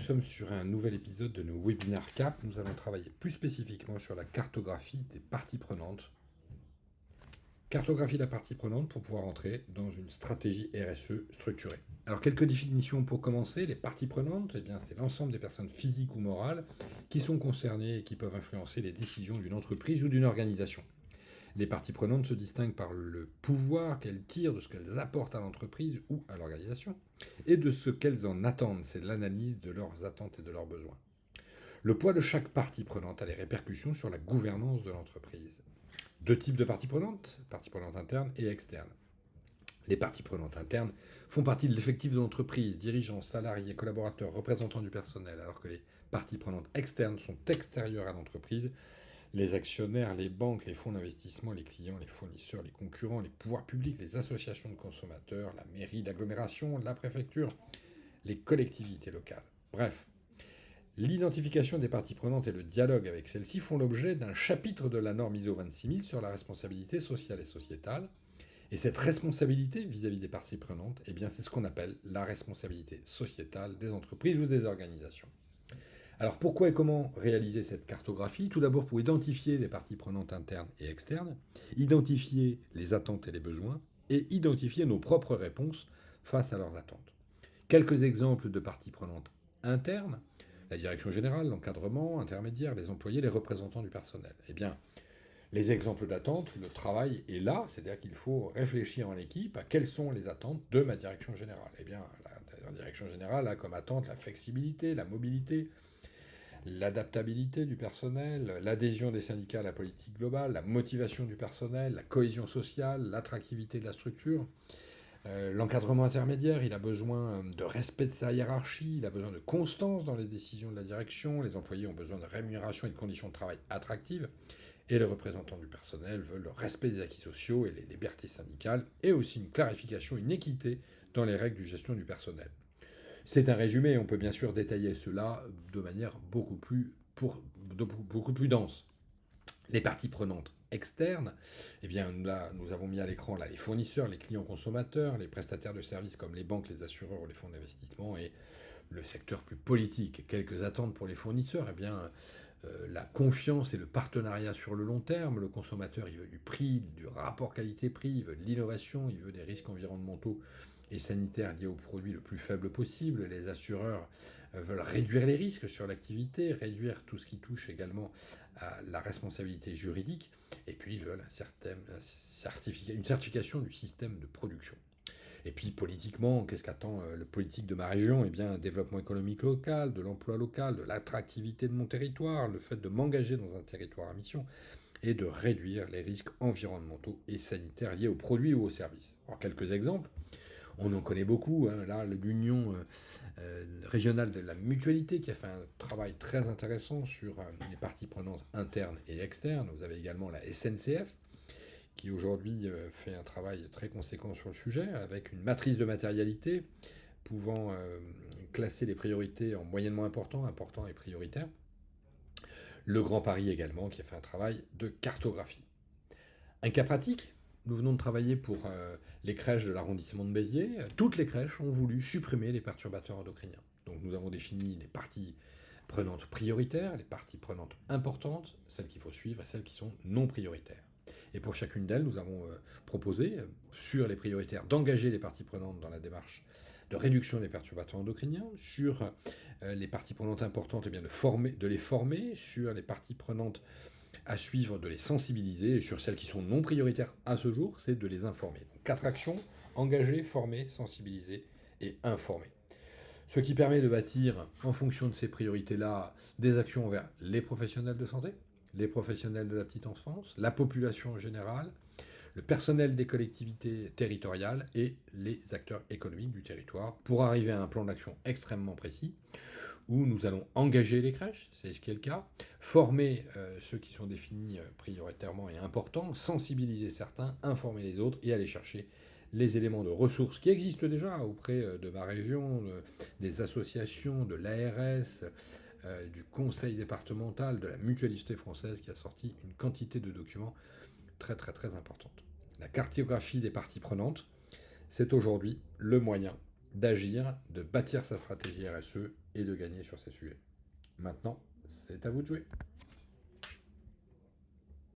sommes sur un nouvel épisode de nos webinaires CAP. Nous allons travailler plus spécifiquement sur la cartographie des parties prenantes. Cartographie de la partie prenante pour pouvoir entrer dans une stratégie RSE structurée. Alors, quelques définitions pour commencer. Les parties prenantes, eh bien, c'est l'ensemble des personnes physiques ou morales qui sont concernées et qui peuvent influencer les décisions d'une entreprise ou d'une organisation. Les parties prenantes se distinguent par le pouvoir qu'elles tirent de ce qu'elles apportent à l'entreprise ou à l'organisation et de ce qu'elles en attendent. C'est l'analyse de leurs attentes et de leurs besoins. Le poids de chaque partie prenante a des répercussions sur la gouvernance de l'entreprise. Deux types de parties prenantes internes et externes. Les parties prenantes internes font partie de l'effectif de l'entreprise, dirigeants, salariés, collaborateurs, représentants du personnel, alors que les parties prenantes externes sont extérieures à l'entreprise. Les actionnaires, les banques, les fonds d'investissement, les clients, les fournisseurs, les concurrents, les pouvoirs publics, les associations de consommateurs, la mairie d'agglomération, la préfecture, les collectivités locales. Bref, l'identification des parties prenantes et le dialogue avec celles-ci font l'objet d'un chapitre de la norme ISO 26000 sur la responsabilité sociale et sociétale. Et cette responsabilité vis-à-vis des parties prenantes, eh bien, c'est ce qu'on appelle la responsabilité sociétale des entreprises ou des organisations. Alors pourquoi et comment réaliser cette cartographie? Tout d'abord pour identifier les parties prenantes internes et externes, identifier les attentes et les besoins, et identifier nos propres réponses face à leurs attentes. Quelques exemples de parties prenantes internes: la direction générale, l'encadrement, intermédiaire, les employés, les représentants du personnel. Eh bien, les exemples d'attente, le travail est là, c'est-à-dire qu'il faut réfléchir en équipe à quelles sont les attentes de ma direction générale. Eh bien, la direction générale a comme attente la flexibilité, la mobilité, l'adaptabilité du personnel, l'adhésion des syndicats à la politique globale, la motivation du personnel, la cohésion sociale, l'attractivité de la structure. L'encadrement intermédiaire, il a besoin de respect de sa hiérarchie, il a besoin de constance dans les décisions de la direction, les employés ont besoin de rémunération et de conditions de travail attractives, et les représentants du personnel veulent le respect des acquis sociaux et les libertés syndicales, et aussi une clarification, une équité dans les règles de gestion du personnel. C'est un résumé, on peut bien sûr détailler cela de manière beaucoup plus dense. Les parties prenantes externes, eh bien là, nous avons mis à l'écran là, les fournisseurs, les clients consommateurs, les prestataires de services comme les banques, les assureurs ou les fonds d'investissement, et le secteur plus politique. Quelques attentes pour les fournisseurs, eh bien, la confiance et le partenariat sur le long terme. Le consommateur, il veut du prix, du rapport qualité-prix, il veut de l'innovation, il veut des risques environnementaux et sanitaires liés aux produits le plus faible possible. Les assureurs veulent réduire les risques sur l'activité, réduire tout ce qui touche également à la responsabilité juridique, et puis une certification du système de production. Et puis politiquement, qu'est-ce qu'attend le politique de ma région? Eh bien, un développement économique local, de l'emploi local, de l'attractivité de mon territoire, le fait de m'engager dans un territoire à mission et de réduire les risques environnementaux et sanitaires liés aux produits ou aux services. Alors, quelques exemples. On en connaît beaucoup, hein. Là, l'Union régionale de la mutualité qui a fait un travail très intéressant sur les parties prenantes internes et externes. Vous avez également la SNCF qui aujourd'hui fait un travail très conséquent sur le sujet, avec une matrice de matérialité pouvant classer les priorités en moyennement important, important et prioritaire. Le Grand Paris également, qui a fait un travail de cartographie. Un cas pratique, nous venons de travailler pour les crèches de l'arrondissement de Béziers. Toutes les crèches ont voulu supprimer les perturbateurs endocriniens. Donc nous avons défini les parties prenantes prioritaires, les parties prenantes importantes, celles qu'il faut suivre et celles qui sont non prioritaires. Et pour chacune d'elles, nous avons proposé, sur les prioritaires, d'engager les parties prenantes dans la démarche de réduction des perturbateurs endocriniens, sur les parties prenantes importantes, eh bien de les former, sur les parties prenantes à suivre, de les sensibiliser, et sur celles qui sont non prioritaires à ce jour, c'est de les informer. Donc 4 actions: engager, former, sensibiliser et informer. Ce qui permet de bâtir, en fonction de ces priorités-là, des actions envers les professionnels de santé, les professionnels de la petite enfance, la population en général, le personnel des collectivités territoriales et les acteurs économiques du territoire, pour arriver à un plan d'action extrêmement précis, où nous allons engager les crèches, c'est ce qui est le cas, former ceux qui sont définis prioritairement et importants, sensibiliser certains, informer les autres et aller chercher les éléments de ressources qui existent déjà auprès de ma région, des associations, de l'ARS, du conseil départemental, de la mutualité française qui a sorti une quantité de documents très importante. La cartographie des parties prenantes, c'est aujourd'hui le moyen d'agir, de bâtir sa stratégie RSE et de gagner sur ces sujets. Maintenant, c'est à vous de jouer.